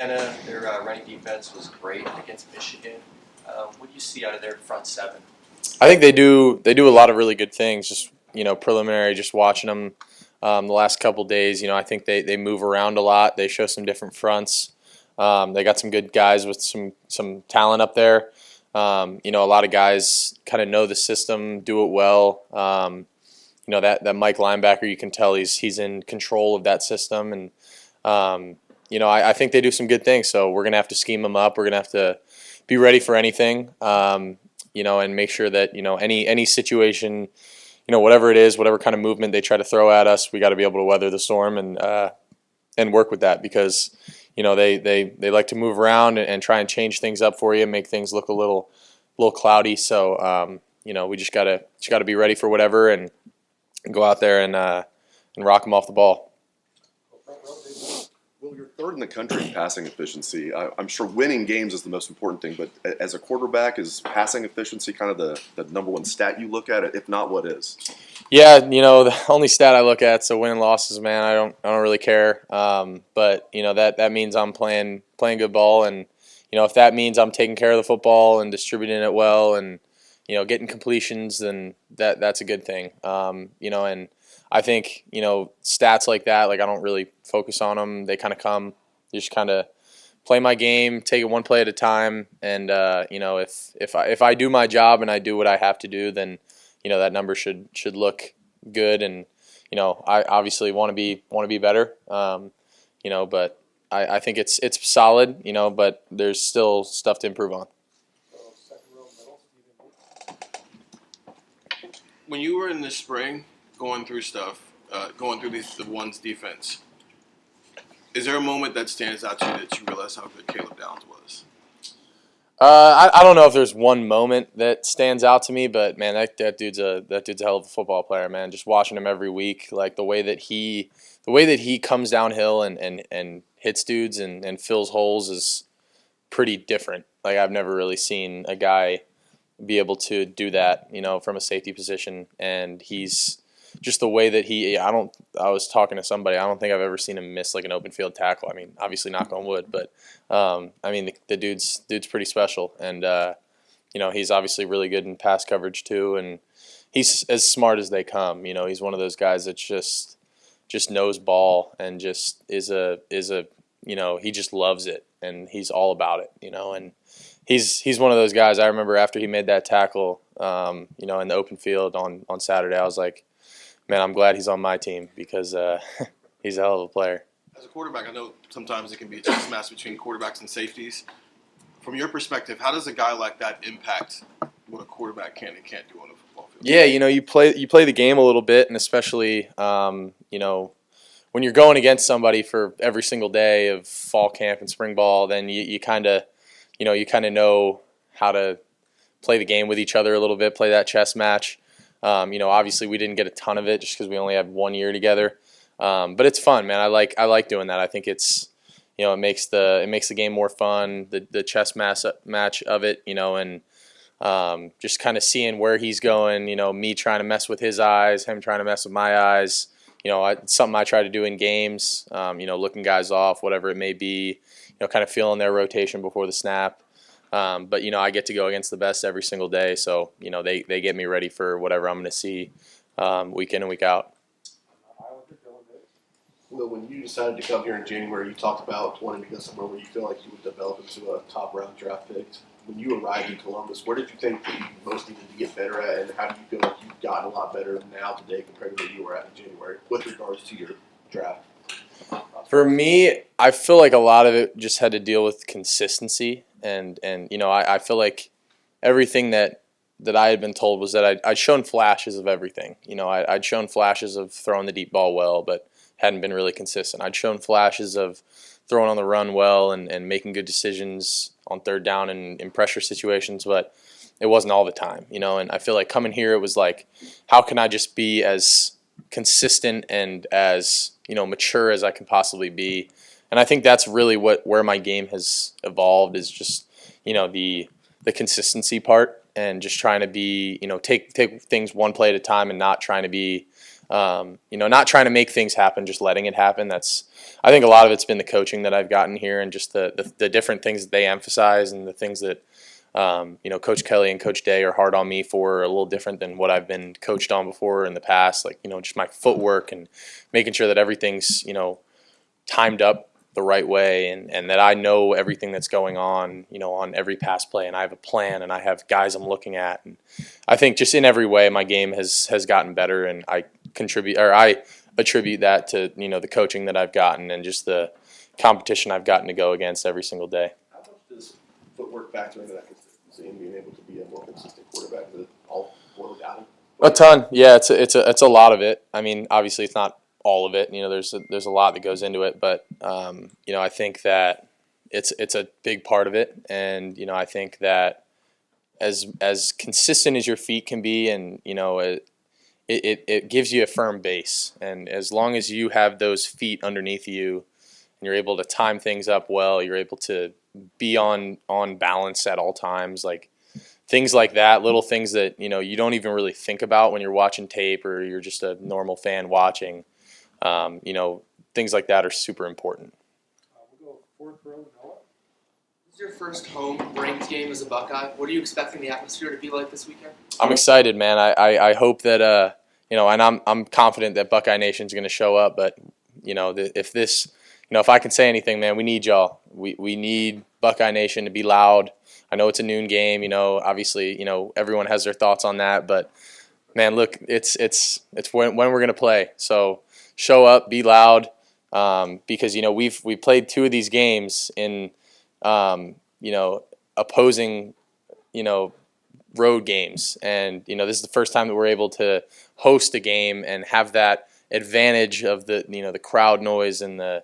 Indiana, their running defense was great against Michigan. What do you see out of their front seven? I think they do a lot of really good things. Just preliminary, just watching them the last couple days. I think they move around a lot. They show some different fronts. They got some good guys with some talent up there. A lot of guys kind of know the system, do it well. That Mike linebacker, you can tell he's in control of that system, and I think they do some good things. So we're gonna have to scheme them up. We're gonna have to be ready for anything. And make sure that any situation, whatever it is, whatever kind of movement they try to throw at us, we got to be able to weather the storm and work with that because they like to move around and try and change things up for you and make things look a little cloudy. So we just gotta be ready for whatever and go out there and rock them off the ball. Well, you're third in the country in passing efficiency. I'm sure winning games is the most important thing, but as a quarterback, is passing efficiency kind of the number one stat you look at? If not, what is? Yeah, the only stat I look at, so win and losses, man, I don't really care. But that means I'm playing good ball, and if that means I'm taking care of the football and distributing it well, and getting completions, then that's a good thing. And I think stats like that, like I don't really focus on them. They kind of come. Just kind of play my game, take it one play at a time, and if I do my job and I do what I have to do, then that number should look good. And I obviously want to be better. But I think it's solid. But there's still stuff to improve on. When you were in the spring going through stuff, going through the one's defense, is there a moment that stands out to you that you realize how good Caleb Downs was? I don't know if there's one moment that stands out to me, but man, that dude's a hell of a football player, man. Just watching him every week, like the way that he comes downhill and hits dudes and fills holes is pretty different. Like I've never really seen a guy be able to do that, from a safety position, and he's just the way that I was talking to somebody, I don't think I've ever seen him miss like an open field tackle. I mean, obviously knock on wood, but the dude's pretty special, and he's obviously really good in pass coverage too, and he's as smart as they come. He's one of those guys that just knows ball and just is a he just loves it and he's all about it, and he's one of those guys. I remember after he made that tackle, in the open field on Saturday, I was like, man, I'm glad he's on my team because he's a hell of a player. As a quarterback, I know sometimes it can be a chess match between quarterbacks and safeties. From your perspective, how does a guy like that impact what a quarterback can and can't do on a football field? Yeah, you play the game a little bit, and especially when you're going against somebody for every single day of fall camp and spring ball, then you kind of know how to play the game with each other a little bit, play that chess match. Obviously we didn't get a ton of it just because we only had 1 year together. But it's fun, man. I like doing that. I think it's, it makes the game more fun. The chess match of it, and just kind of seeing where he's going. Me trying to mess with his eyes, him trying to mess with my eyes. It's something I try to do in games. Looking guys off, whatever it may be. Kind of feeling their rotation before the snap. But I get to go against the best every single day, so they get me ready for whatever I'm going to see week in and week out. Will, when you decided to come here in January, you talked about wanting to go somewhere where you feel like you would develop into a top round draft pick. When you arrived in Columbus, where did you think that you most needed to get better at, and how do you feel like you've gotten a lot better now today compared to where you were at in January with regards to your draft? For me, I feel like a lot of it just had to deal with consistency, and I feel like everything that I had been told was that I'd shown flashes of everything. I'd shown flashes of throwing the deep ball well, but hadn't been really consistent. I'd shown flashes of throwing on the run well and making good decisions on third down and in pressure situations, but it wasn't all the time, and I feel like coming here, it was like, how can I just be as consistent and as mature as I can possibly be? And I think that's really where my game has evolved, is just the consistency part, and just trying to be take things one play at a time and not trying to be not trying to make things happen, just letting it happen. I think a lot of it's been the coaching that I've gotten here and just the different things that they emphasize and the things that, Coach Kelly and Coach Day are hard on me for are a little different than what I've been coached on before in the past. Like, just my footwork and making sure that everything's, timed up the right way and that I know everything that's going on, on every pass play, and I have a plan and I have guys I'm looking at. And I think just in every way my game has gotten better, and I attribute that to, the coaching that I've gotten and just the competition I've gotten to go against every single day. How much does footwork factor into that consistency and being able to be a more consistent quarterback? Is it all boiled down? A ton, yeah. It's a lot of it. I mean, obviously it's not all of it. There's a lot that goes into it, but I think that it's a big part of it, and I think that as consistent as your feet can be, and it gives you a firm base, and as long as you have those feet underneath you, and you're able to time things up well, you're able to be on balance at all times, like. Things like that, little things that you don't even really think about when you're watching tape or you're just a normal fan watching. Things like that are super important. We'll go fourth row, Noah. This is your first home ranked game as a Buckeye. What are you expecting the atmosphere to be like this weekend? I'm excited, man. I hope that and I'm confident that Buckeye Nation's going to show up. But if I can say anything, man, we need y'all. We need Buckeye Nation to be loud. I know it's a noon game, obviously, everyone has their thoughts on that, but man, look, it's when we're going to play. So show up, be loud, because, we've played two of these games in, opposing, road games. And, this is the first time that we're able to host a game and have that advantage of the crowd noise and the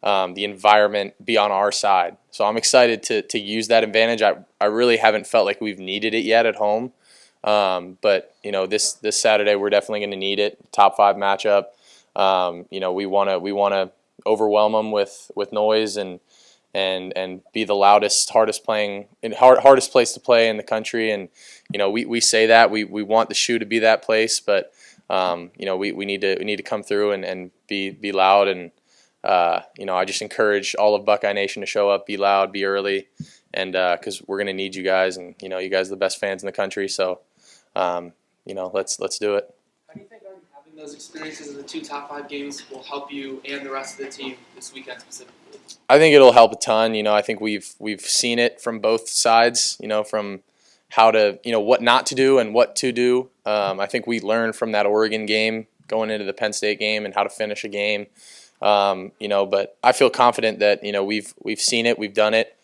environment be on our side. So I'm excited to use that advantage. I really haven't felt like we've needed it yet at home. But this Saturday we're definitely going to need it. Top 5 matchup. We want to overwhelm them with noise and be the loudest, hardest place to play in the country. And we say that we want the shoe to be that place, but we need to come through and be loud. And I just encourage all of Buckeye Nation to show up, be loud, be early, and because we're gonna need you guys, and you guys are the best fans in the country. So, let's do it. How do you think having those experiences in the 2 top 5 games will help you and the rest of the team this weekend specifically? I think it'll help a ton. I think we've seen it from both sides. From how to what not to do and what to do. I think we learned from that Oregon game going into the Penn State game and how to finish a game. But I feel confident that we've seen it, we've done it.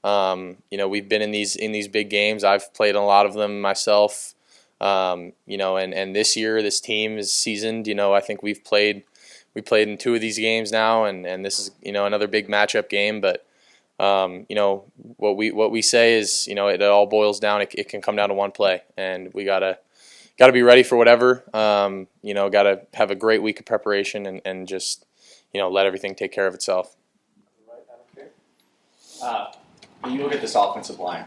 We've been in these big games. I've played in a lot of them myself. And this year this team is seasoned. I think we played in 2 of these games now, and this is another big matchup game. But what we say is it all boils down. It can come down to one play, and we gotta be ready for whatever. Gotta have a great week of preparation and just. Let everything take care of itself. When you look at this offensive line,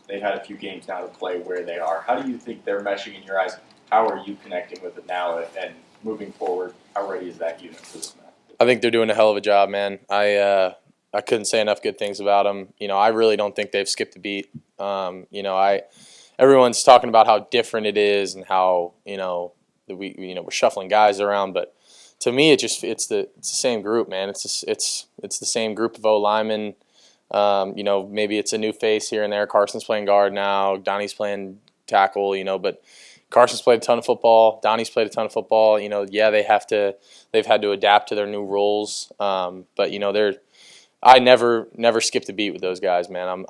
they've had a few games now to play where they are. How do you think they're meshing in your eyes? How are you connecting with it now and moving forward? How ready is that unit for this match? I think they're doing a hell of a job, man. I couldn't say enough good things about them. I really don't think they've skipped a beat. Everyone's talking about how different it is and how we're shuffling guys around, but. To me, it's the same group, man. It's the same group of O linemen. Maybe it's a new face here and there. Carson's playing guard now. Donnie's playing tackle. But Carson's played a ton of football. Donnie's played a ton of football. They've had to adapt to their new roles. But I never skipped a beat with those guys, man.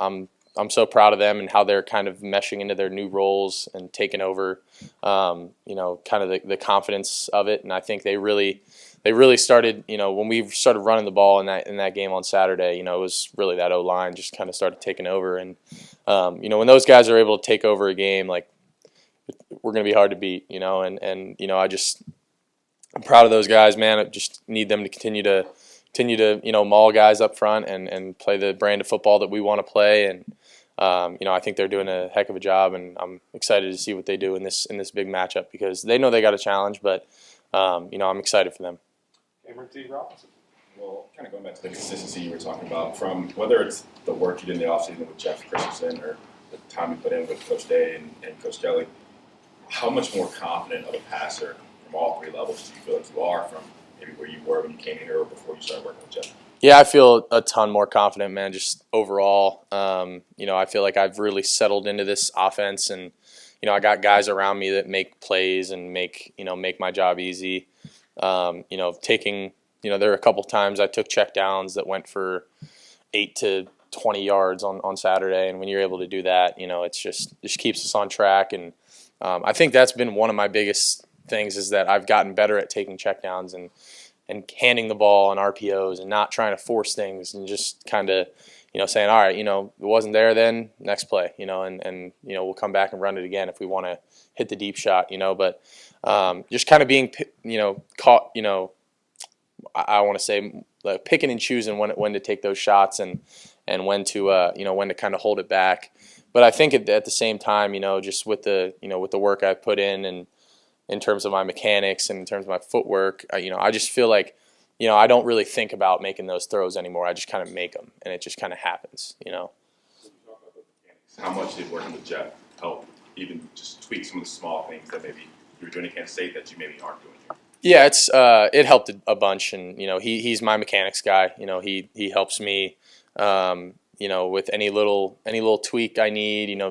I'm so proud of them and how they're kind of meshing into their new roles and taking over, kind of the confidence of it. And I think they really started, when we started running the ball in that game on Saturday, it was really that O-line just kind of started taking over. And, when those guys are able to take over a game, like we're going to be hard to beat, and I'm proud of those guys, man. I just need them to continue to maul guys up front and play the brand of football that we want to play. And I think they're doing a heck of a job, and I'm excited to see what they do in this big matchup because they know they got a challenge, but I'm excited for them. Cameron T. Robinson. Well, kind of going back to the consistency you were talking about, from whether it's the work you did in the offseason with Jeff Christensen or the time you put in with Coach Day and Coach Kelly, how much more confident of a passer from all three levels do you feel like you are from maybe where you were when you came here or before you started working with Jeff? Yeah, I feel a ton more confident, man, just overall. I feel like I've really settled into this offense, and, I got guys around me that make plays and make my job easy. Taking, there were a couple times I took check downs that went for 8 to 20 yards on Saturday, and when you're able to do that, it's just keeps us on track. And I think that's been one of my biggest things is that I've gotten better at taking check downs and handing the ball on RPOs and not trying to force things and just kind of, saying, all right, it wasn't there then, next play, and we'll come back and run it again if we want to hit the deep shot, but just kind of being, caught, I want to say like picking and choosing when to take those shots and when to, when to kind of hold it back. But I think at the same time, just with the work I've put in terms of my mechanics and in terms of my footwork, I just feel like, I don't really think about making those throws anymore. I just kind of make them, and it just kind of happens, How much did working with Jeff help even just tweak some of the small things that maybe you were doing at Kansas State that you maybe aren't doing here? Yeah, it helped a bunch, and he's my mechanics guy. He helps me, with any little tweak I need.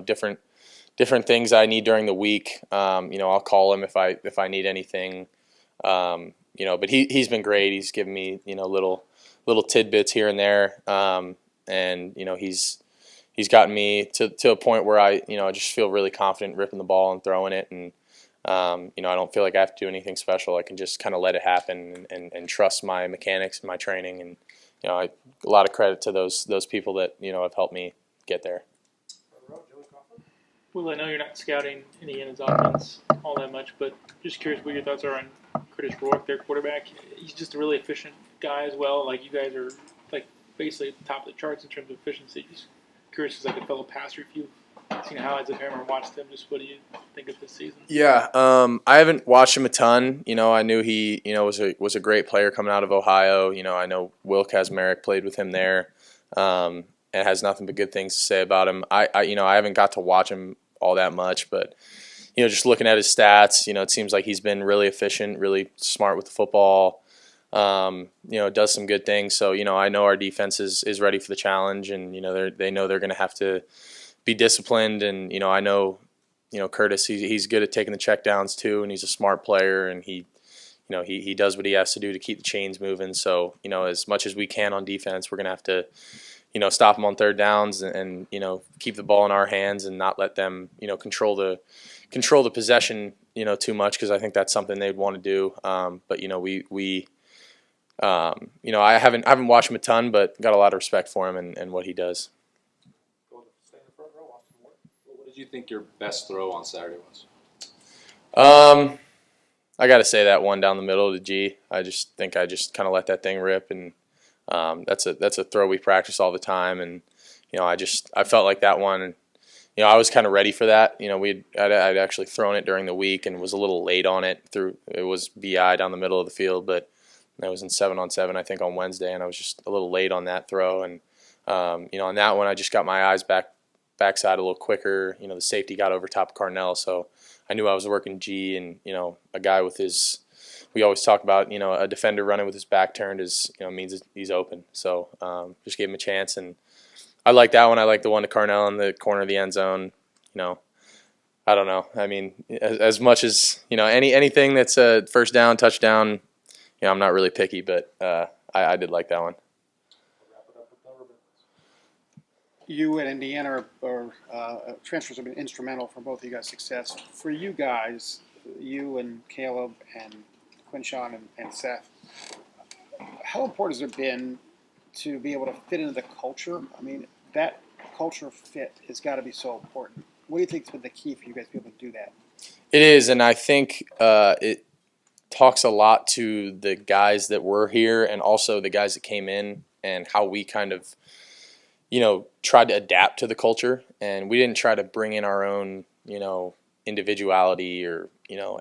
Different things I need during the week. I'll call him if I need anything. But he's been great. He's given me little tidbits here and there, and he's gotten me to a point where I just feel really confident ripping the ball and throwing it, and I don't feel like I have to do anything special. I can just kind of let it happen and trust my mechanics and my training, and a lot of credit to those people that have helped me get there. Well, I know you're not scouting Indiana's offense all that much, but just curious what your thoughts are on Curtis Rourke, their quarterback. He's just a really efficient guy as well. Like, you guys are like basically at the top of the charts in terms of efficiency. Just curious as like a fellow passer, if you've seen highlights of him or watched him, just what do you think of this season? Yeah, I haven't watched him a ton. I knew he was a great player coming out of Ohio. I know Will Kazmarek played with him there, and has nothing but good things to say about him. I haven't got to watch him all that much, but just looking at his stats, it seems like he's been really efficient, really smart with the football. Does some good things. So I know our defense is ready for the challenge, and they know they're going to have to be disciplined. And I know Curtis, he's good at taking the checkdowns too, and he's a smart player, and he does what he has to do to keep the chains moving. So as much as we can on defense, we're going to have to stop them on third downs and keep the ball in our hands and not let them control the possession too much, because I think that's something they'd want to do. But I haven't watched him a ton, but got a lot of respect for him and what he does. What did you think your best throw on Saturday was? I got to say that one down the middle to G. I just think I just kind of let that thing rip, and that's a throw we practice all the time, and I felt like that one. I was kind of ready for that. I'd actually thrown it during the week and was a little late on it. It was BI down the middle of the field, but I was in 7-on-7 I think on Wednesday, and I was just a little late on that throw. And on that one I just got my eyes backside a little quicker. The safety got over top of Carnell, so I knew I was working G, and a guy with his. We always talk about, a defender running with his back turned means he's open. So just gave him a chance, and I like that one. I like the one to Carnell in the corner of the end zone. I don't know. I mean, as much as anything that's a first down, touchdown. I'm not really picky, but I did like that one. You at Indiana transfers have been instrumental for both of you guys' success. For you guys, you and Caleb and Quinshawn and Seth, how important has it been to be able to fit into the culture? I mean, that culture fit has got to be so important. What do you think has been the key for you guys to be able to do that? It is, and I think it talks a lot to the guys that were here and also the guys that came in, and how we kind of, tried to adapt to the culture, and we didn't try to bring in our own, individuality or,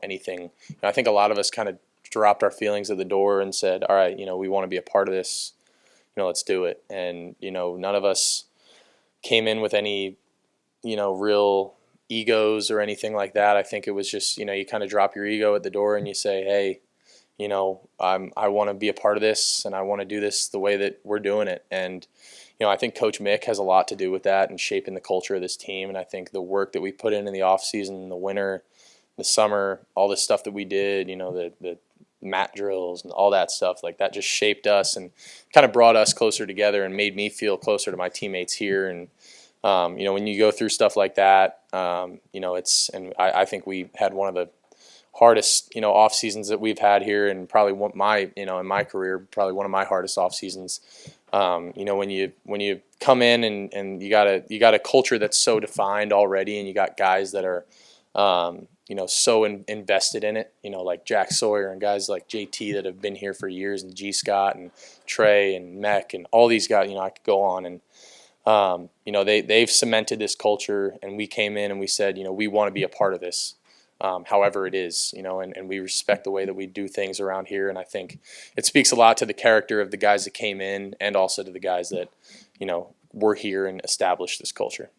anything. I think a lot of us kind of dropped our feelings at the door and said, all right, we want to be a part of this, let's do it. And, none of us came in with any, real egos or anything like that. I think it was just, you kind of drop your ego at the door and you say, hey, I want to be a part of this and I want to do this the way that we're doing it. And, I think Coach Mick has a lot to do with that and shaping the culture of this team. And I think the work that we put in the off season, the winter, the summer, all the stuff that we did, the mat drills and all that stuff, like that just shaped us and kind of brought us closer together and made me feel closer to my teammates here. And, when you go through stuff like that, I think we had one of the hardest, off seasons that we've had here, and probably in my career, probably one of my hardest off seasons. When you come in and you got a culture that's so defined already, and you got guys that are, so invested in it, like Jack Sawyer and guys like JT that have been here for years, and G. Scott and Trey and Mech and all these guys, I could go on. And, they've cemented this culture, and we came in and we said, we want to be a part of this. However it is, and we respect the way that we do things around here. And I think it speaks a lot to the character of the guys that came in and also to the guys that, were here and established this culture.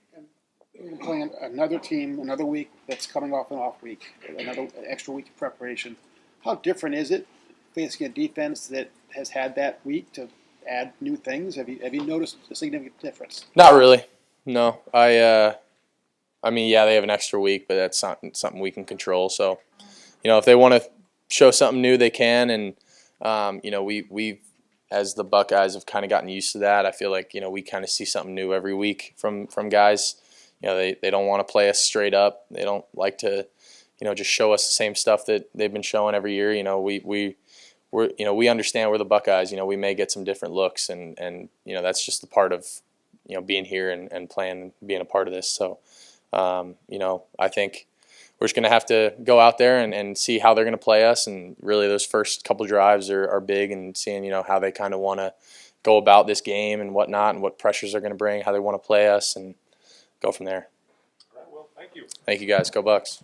We're playing another team, another week that's coming off an off week, another extra week of preparation. How different is it facing a defense that has had that week to add new things? Have you noticed a significant difference? Not really. No. I mean, yeah, they have an extra week, but that's not something we can control. So, if they want to show something new, they can. And, we as the Buckeyes have kind of gotten used to that. I feel like, we kind of see something new every week from guys. They don't want to play us straight up. They don't like to, just show us the same stuff that they've been showing every year. We understand we're the Buckeyes. We may get some different looks, and that's just the part of, being here and playing and being a part of this. So, I think we're just going to have to go out there and see how they're going to play us. And really those first couple drives are big, and seeing, how they kind of want to go about this game and whatnot, and what pressures they're going to bring, how they want to play us, and go from there. All right, well, thank you. Thank you guys. Go Bucks.